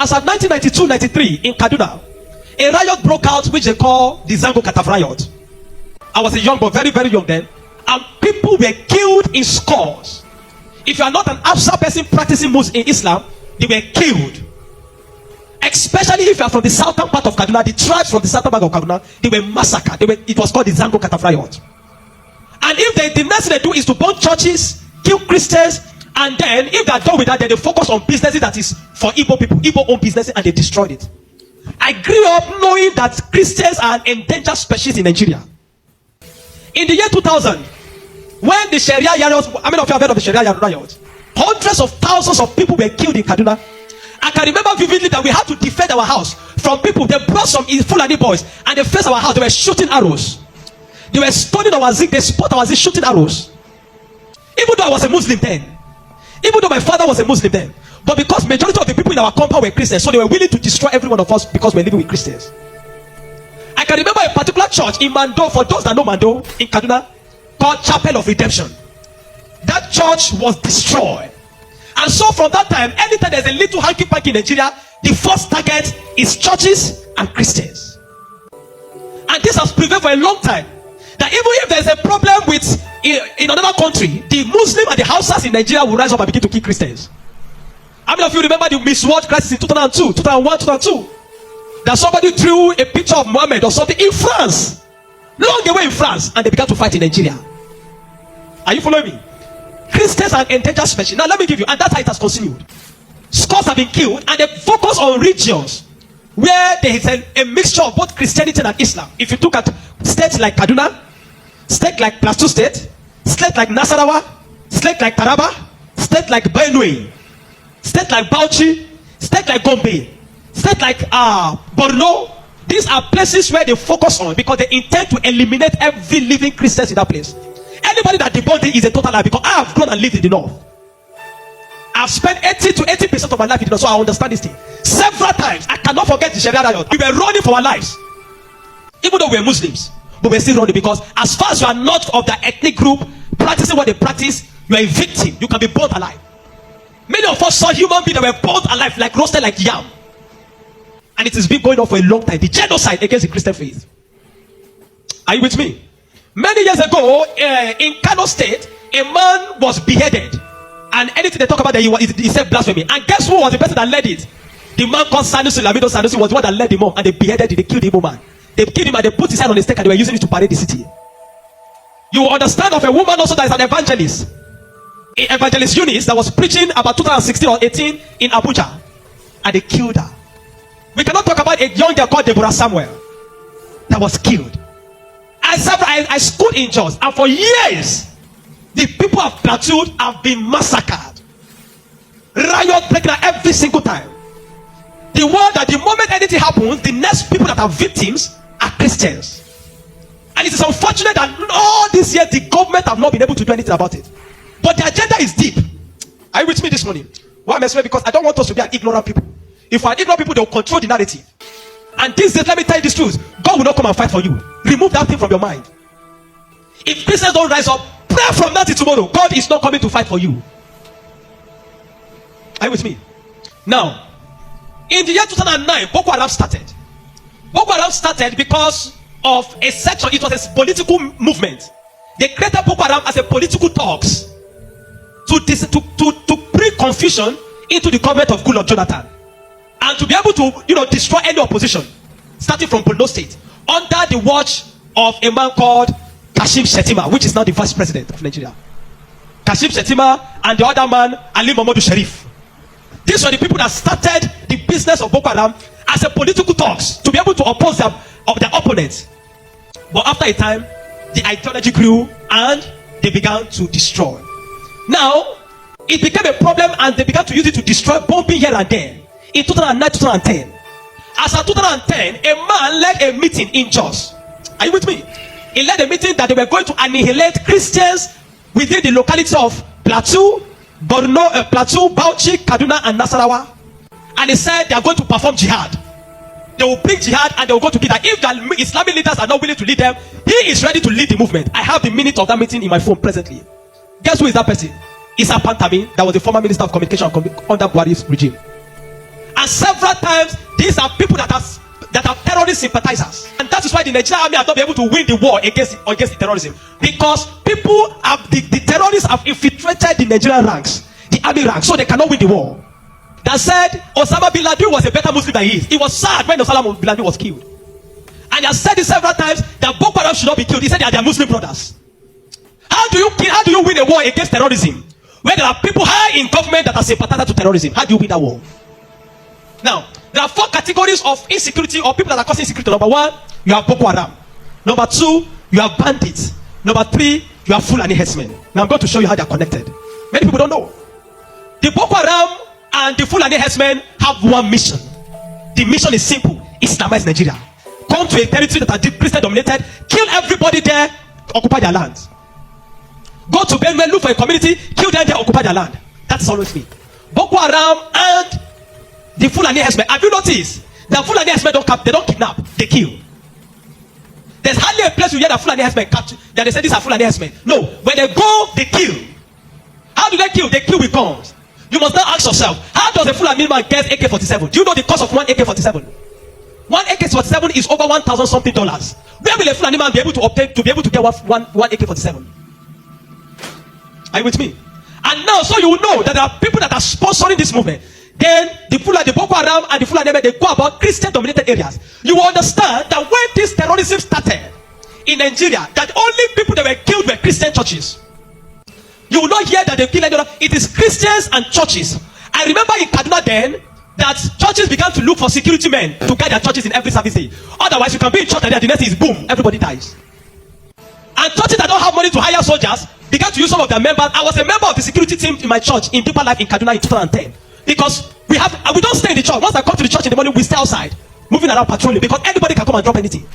As of 1992-93 in Kaduna, a riot broke out which they call the Zango Kataf riot. I was a young boy, very, very young then, and people were killed in scores. If you are not an Absa person practicing Muslim in Islam, they were killed. Especially if you are from the southern part of Kaduna, the tribes from the southern part of Kaduna, they were massacred. It was called the Zango Kataf riot. And if the next thing they do is to burn churches, kill Christians, and then if they are done with that, then they focus on businesses that is for Igbo people, Igbo-owned businesses, and they destroyed it. I grew up knowing that Christians are an endangered species in Nigeria. In the year 2000, when the Sharia riots, how many of you have heard of the Sharia riots? Hundreds of thousands of people were killed in Kaduna. I can remember vividly that we had to defend our house from people. They brought some Fulani boys and they faced our house. They were shooting arrows. They were stoning our zinc. They spot our zinc shooting arrows. Even though I was a Muslim then, even though my father was a Muslim then, but because majority of the people in our compound were Christians, so they were willing to destroy every one of us because we're living with Christians. I can remember a particular church in Mando, for those that know Mando, in Kaduna, called Chapel of Redemption. That church was destroyed. And so from that time, anytime there's a little hanky-panky in Nigeria, the first target is churches and Christians. And this has prevailed for a long time. That even if there's a problem with in another country, the Muslim and the Hausas in Nigeria will rise up and begin to kill Christians. How many of you remember the Miss World crisis in 2002, 2001, 2002? That somebody drew a picture of Muhammad or something in France, long away in France, and they began to fight in Nigeria. Are you following me? Christians are endangered species. Now let me give you, and that's how it has continued. Scores have been killed, and they focus on regions where there is a mixture of both Christianity and Islam. If you look at states like Kaduna, state like Plateau State, state like Nasarawa, state like Taraba, state like Benue, state like Bauchi, state like Gombe, state like Borno. These are places where they focus on because they intend to eliminate every living Christian in that place. Anybody that debunks it is a total lie, because I have grown and lived in the north. I've spent 80 to 80% of my life in the north, so I understand this thing. Several times, I cannot forget the Sharia riot. We were running for our lives. Even though we were Muslims, but we're still running, because as far as you are not of that ethnic group practicing what they practice, you are a victim. You can be burnt alive. Many of us saw human beings that were burnt alive, like roasted like yam. And it has been going on for a long time. The genocide against the Christian faith. Are you with me? Many years ago, in Kano State, a man was beheaded. And anything they talk about, he said blasphemy. And guess who was the person that led it? The man called Sanusi, Lamido Sanusi, was the one that led him up. And they beheaded him, they killed the Igbo man. They killed him and they put his head on the stake and they were using it to parade the city. You will understand of a woman also that is an evangelist. Evangelist Eunice that was preaching about 2016 or 18 in Abuja. And they killed her. We cannot talk about a young girl called Deborah Samuel that was killed. I schooled in Jos, and for years the people of Plateau have been massacred. Riot breaking out every single time. The one that the moment anything happens, the next people that are victims are Christians. And it is unfortunate that all this year the government have not been able to do anything about it. But the agenda is deep. Are you with me this morning? Why am I saying? Because I don't want us to be an ignorant people. If we are ignorant people, they will control the narrative. And these days, let me tell you this truth. God will not come and fight for you. Remove that thing from your mind. If Christians don't rise up, pray from now till tomorrow. God is not coming to fight for you. Are you with me? Now, in the year 2009, Boko Haram started. Boko Haram started because of a section. It was a political movement. They created Boko Haram as a political talks to bring confusion into the government of Goodluck Jonathan. And to be able to, destroy any opposition, starting from Borno State, under the watch of a man called Kashim Shettima, which is now the vice president of Nigeria. Kashim Shettima and the other man, Ali Mohammed Sharif. These were the people that started the business of Boko Haram as a political talks to be able to oppose their opponents. But after a time, the ideology grew and they began to destroy. Now, it became a problem and they began to use it to destroy, bombing here and there. In 2009, 2010. As of 2010, a man led a meeting in Jos. Are you with me? He led a meeting that they were going to annihilate Christians within the locality of Plateau, Borno, Plateau, Bauchi, Kaduna, and Nasarawa. And he said they are going to perform jihad. They will bring jihad and they will go to kill that. If the Islamic leaders are not willing to lead them, he is ready to lead the movement. I have the minute of that meeting in my phone presently. Guess who is that person? Issa Pantami, that was the former minister of communication under Buhari's regime. And several times, these are people that are terrorist sympathizers. And that is why the Nigerian army have not been able to win the war against the terrorism. Because people have, the terrorists have infiltrated the Nigerian ranks, the army ranks, so they cannot win the war. That said, Osama bin Laden was a better Muslim than he is. He was sad when Osama bin Laden was killed. And he has said it several times that Boko Haram should not be killed. He said they are their Muslim brothers. How do you win a war against terrorism where there are people high in government that are sympathizers to terrorism? How do you win that war? Now, there are 4 categories of insecurity or people that are causing insecurity. Number 1, you have Boko Haram. Number 2, you have bandits. Number 3, you have Fulani herdsmen. Now I'm going to show you how they are connected. Many people don't know. The Boko Haram and the Fulani herdsmen have one mission. The mission is simple: Islamize Nigeria. Come to a territory that are Christian dominated, kill everybody there, occupy their land. Go to Benue, look for a community, kill them there, occupy their land. That's always me. Boko Haram and the Fulani herdsmen. Have you noticed that Fulani herdsmen they don't kidnap, they kill? There's hardly a place you hear that Fulani herdsmen capture that they say these are Fulani herdsmen. No, when they go, they kill. How do they kill? They kill with guns. You must now ask yourself, how does a Fulani man get AK-47? Do you know the cost of one AK-47? One AK-47 is over $1,000 something. Where will a Fulani man be able to obtain to get one AK-47? Are you with me? And now, so you will know that there are people that are sponsoring this movement. Then the Boko Haram and the Fulani, they go about Christian-dominated areas. You will understand that when this terrorism started in Nigeria, that only people that were killed were Christian churches. You will not hear that they kill anyone. It is Christians and churches. I remember in Kaduna then that churches began to look for security men to guide their churches in every service day. Otherwise, you can be in church and then the next is boom, everybody dies. And churches that don't have money to hire soldiers began to use some of their members. I was a member of the security team in my church in Deeper Life in Kaduna in 2010. Because we don't stay in the church. Once I come to the church in the morning, we stay outside, moving around patrolling, because anybody can come and drop anything.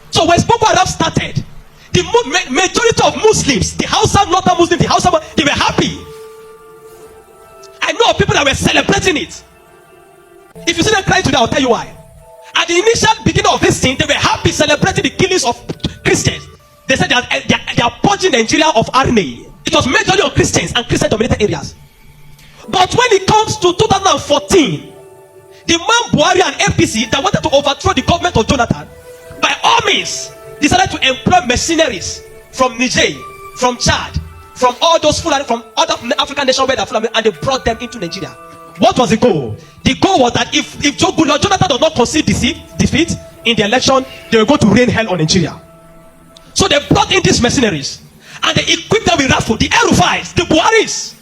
So when Boko Haram started, the majority of Muslims, the Hausa, Northern Muslims, they were happy. I know of people that were celebrating it. If you see them crying today, I'll tell you why. At the initial beginning of this thing, they were happy celebrating the killings of Christians. They said they are purging Nigeria of RNA. It was majorly on Christians and Christian-dominated areas. But when it comes to 2014, the man Buhari and APC that wanted to overthrow the government of Jonathan, by all means, decided to employ mercenaries from Niger, from Chad, from all those Fulani, from other African nations where they're Fulani, and they brought them into Nigeria. What was the goal? The goal was that if Jonathan does not concede defeat in the election, they were going to rain hell on Nigeria. So they brought in these mercenaries and they equipped them with rifles, the El-Rufais, the Buharis.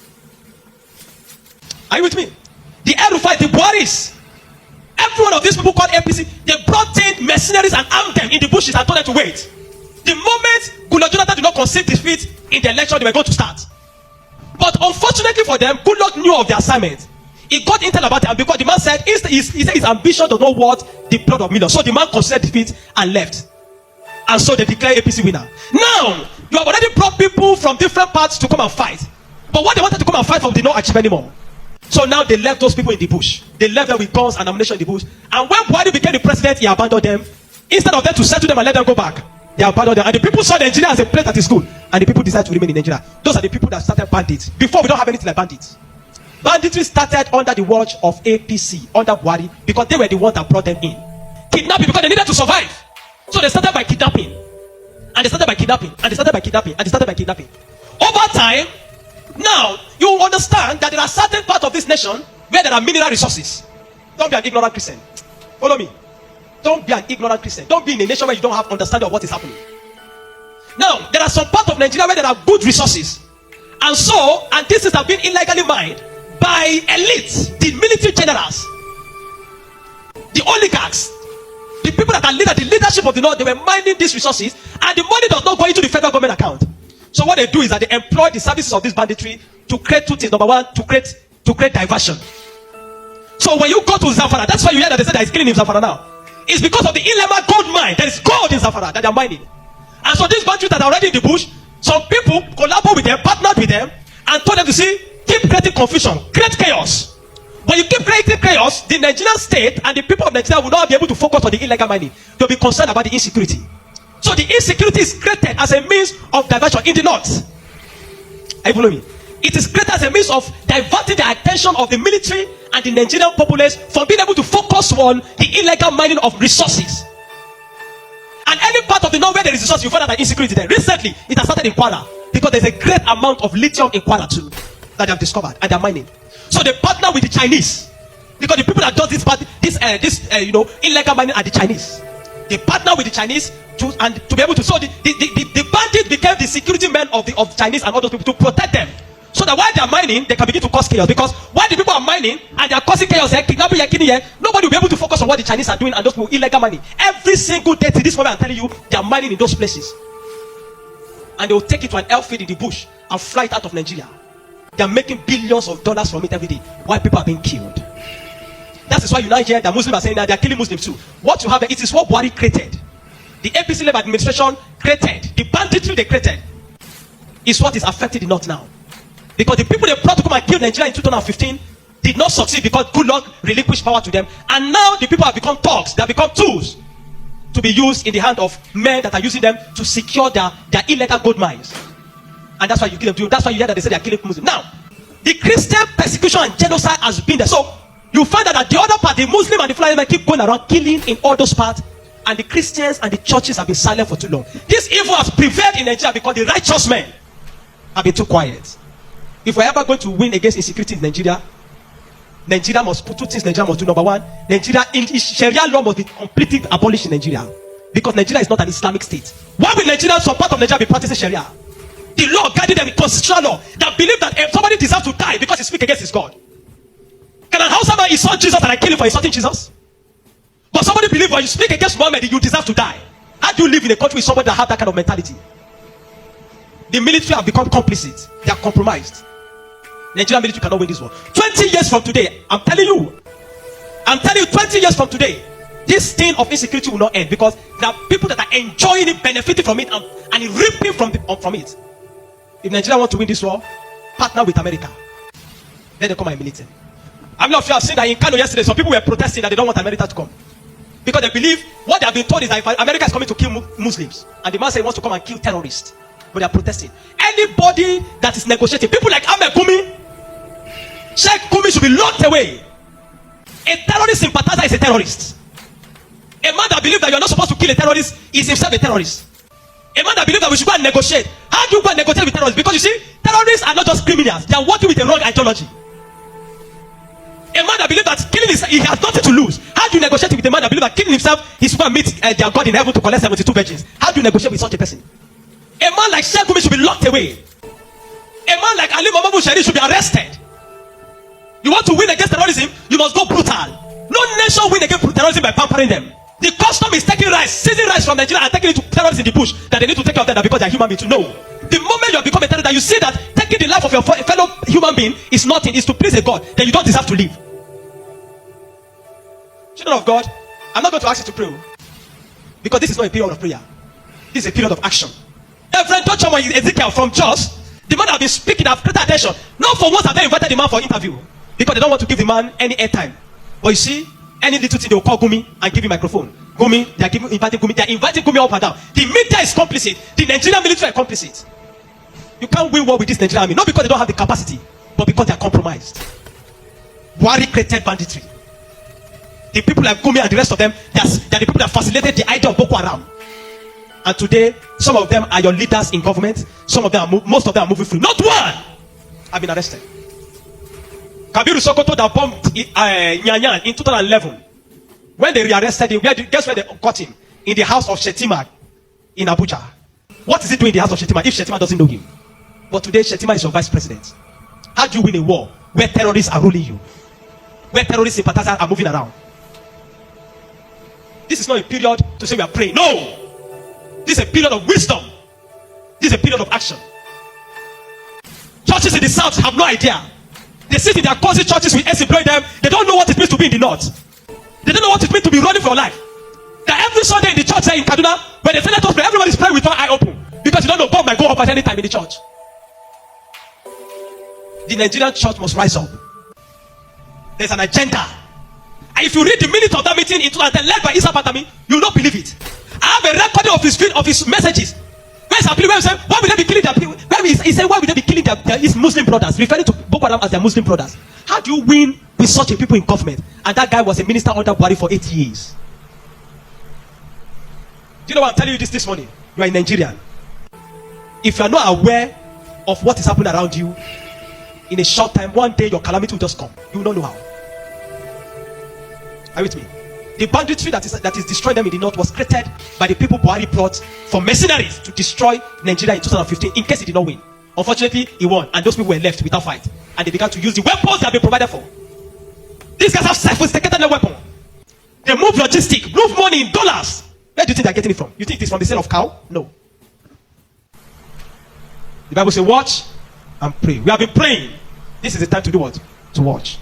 Are you with me? The El-Rufais, the Buharis. Every one of these people called APC, they brought in mercenaries and armed them in the bushes and told them to wait. The moment Jonathan did not concede defeat in the election, they were going to start. But unfortunately for them, Goodluck knew of the assignment. He got intel about it, and because the man said he said his ambition does not worth the blood of millions. So the man considered defeat and left. And so they declared APC winner. Now, you have already brought people from different parts to come and fight. But what they wanted to come and fight for did not achieve anymore. So now they left those people in the bush. They left them with guns and ammunition in the bush. And when Buhari became the president, he abandoned them. Instead of them to settle them and let them go back, they abandoned them. And the people saw Nigeria as a place that is good. And the people decided to remain in Nigeria. Those are the people that started bandits. Before, we don't have anything like bandits. Banditry started under the watch of APC, under Buhari, because they were the ones that brought them in. Kidnapping, because they needed to survive. So they started by kidnapping. And they started by kidnapping. And they started by kidnapping. And they started by kidnapping. Over time, now, you understand that there are certain parts of this nation where there are mineral resources. Don't be an ignorant Christian. Follow me. Don't be an ignorant Christian. Don't be in a nation where you don't have understanding of what is happening. Now, there are some parts of Nigeria where there are good resources. And so, and this is have been illegally mined by elites, the military generals, the oligarchs, the people that are the leadership of the North. They were mining these resources, and the money does not go into the federal government account. So what they do is that they employ the services of this banditry to create two things. Number one, to create diversion. So when you go to Zamfara, that's why you hear that they say there is killing in Zamfara now. It's because of the Ilema gold mine. There is gold in Zamfara that they are mining. And so these bandits that are already in the bush, some people collaborate with them, partnered with them, and told them to see, keep creating confusion, create chaos. When you keep creating chaos, the Nigerian state and the people of Nigeria will not be able to focus on the illegal mining. They'll be concerned about the insecurity. So the insecurity is created as a means of diversion in the north. Are you following me? It is created as a means of diverting the attention of the military and the Nigerian populace from being able to focus on the illegal mining of resources. And any part of the north where there is resource, you find out that insecurity there. Recently, it has started in Kwara because there's a great amount of lithium in Kwara too that they have discovered and they're mining. So they partner with the Chinese because the people that does this illegal mining are the Chinese. They partner with the Chinese to be able to. So the bandits became the security men of Chinese and all those people to protect them. So that while they are mining, they can begin to cause chaos. Because while the people are mining and they are causing chaos, kidnapping, nobody will be able to focus on what the Chinese are doing and those people illegal mining. Every single day to this moment, I'm telling you, they are mining in those places. And they will take it to an airfield in the bush and fly it out of Nigeria. They are making billions of dollars from it every day while people are being killed. That is why you now hear that Muslims are saying that they are killing Muslims too. What you have, it is what Buhari created. The APC-led administration created. The banditry they created is what is affecting the North now. Because the people they brought to come and kill Nigeria in 2015 did not succeed because good luck relinquished power to them. And now the people have become thugs. They have become tools to be used in the hand of men that are using them to secure their illegal gold mines. And that's why you kill them. That's why you hear that they say they are killing Muslims. Now, the Christian persecution and genocide has been there. So you find out that the other part, the Muslim and the Fulani men keep going around killing in all those parts. And the Christians and the churches have been silent for too long. This evil has prevailed in Nigeria because the righteous men have been too quiet. If we're ever going to win against insecurity in Nigeria, Nigeria must put two things Nigeria must do. Number one, Sharia law must be completely abolished in Nigeria. Because Nigeria is not an Islamic state. Why will Nigeria, some part of Nigeria, be practicing Sharia? The law guiding them, the constitutional law, that believe that if somebody deserves to die because he speaks against his God. Can an Hausa man insult Jesus and I kill him for insulting Jesus? But somebody believe when you speak against Muhammad, you deserve to die. How do you live in a country with somebody that has that kind of mentality? The military have become complicit. They are compromised. Nigerian military cannot win this war. 20 years from today, I'm telling you, 20 years from today, this thing of insecurity will not end because there are people that are enjoying it, benefiting from it, and reaping from it. If Nigeria want to win this war, partner with America. Then they come and militate. I'm not sure I've seen that in Kano yesterday, some people were protesting that they don't want America to come. Because they believe what they have been told is that if America is coming to kill Muslims, and the man said he wants to come and kill terrorists, but they are protesting. Anybody that is negotiating, people like Ahmed Gumi, Sheikh Gumi should be locked away. A terrorist sympathizer is a terrorist. A man that believes that you are not supposed to kill a terrorist is himself a terrorist. A man that believes that we should go and negotiate. How do you go and negotiate with terrorists? Because you see, terrorists are not just criminals. They are working with a wrong ideology. A man that believes that killing he has nothing to lose. How do you negotiate with a man that believes that killing himself is going to meet their God in heaven to collect 72 virgins? How do you negotiate with such a person? A man like Sheikh Gumi should be locked away. A man like Ali Muhammad Buhari should be arrested. You want to win against terrorism, you must go brutal. No nation win against terrorism by pampering them. The custom is taking rice, seizing rice from Nigeria and taking it to terrorists in the bush that they need to take care of them because they are human beings. To know. The moment you have become a terrorist, that you see that taking the life of your fellow human being is nothing, is to please a God, then you don't deserve to live. Children of God, I'm not going to ask you to pray because this is not a period of prayer. This is a period of action. Reverend Dr. Ezekiel from Jos, the man have been speaking, have created attention. Not for once have they invited the man for interview because they don't want to give the man any airtime. But you see, any little thing they will call Gumi and give him microphone. Gumi, they are inviting Gumi up and down. The media is complicit. The Nigerian military are complicit. You can't win war with this Nigerian army, not because they don't have the capacity, but because they are compromised. Buhari created banditry. The people like Gumi and the rest of them, they are the people that facilitated the idea of Boko Haram. And today, some of them are your leaders in government. Some of them, most of them are moving free. Not one have been arrested. Kabiru Sokoto that bombed Nyanyan in 2011. When they rearrested him, guess where they caught him? In the house of Shetima in Abuja. What is he doing in the house of Shetima if Shetima doesn't know him? But today, Shetima is your vice president. How do you win a war where terrorists are ruling you? Where terrorist sympathizers are moving around? This is not a period to say we are praying. No! This is a period of wisdom. This is a period of action. Churches in the south have no idea. They sit in their cozy churches with us employing them. They don't know what it means to be in the north. They don't know what it means to be running for your life. That every Sunday in the church there in Kaduna, when they say let us pray, everybody is praying with one eye open. Because you don't know God might go up at any time in the church. The Nigerian church must rise up. There's an agenda. And if you read the minutes of that meeting in 2010 led by Isa Patami, you will not believe it. I have a recording of his messages. When Where's appeal? Where he said, why would they be killing their people? He said, why would they be killing his Muslim brothers, referring to Boko Haram as their Muslim brothers? How do you win with such a people in government? And that guy was a minister under Buhari for 8 years. Do you know why I'm telling you this morning? You are in Nigeria. If you are not aware of what is happening around you, in a short time, one day your calamity will just come. You will not know how. Are you with me? The banditry that is destroying them in the north was created by the people Buhari brought for mercenaries to destroy Nigeria in 2015 in case he did not win. Unfortunately, he won, and those people were left without fight. And they began to use the weapons that have been provided for. These guys have sophisticated their weapon. They move logistic, move money in dollars. Where do you think they're getting it from? You think it is from the sale of cow? No. The Bible says, watch and pray. We have been praying. This is the time to do what? To watch.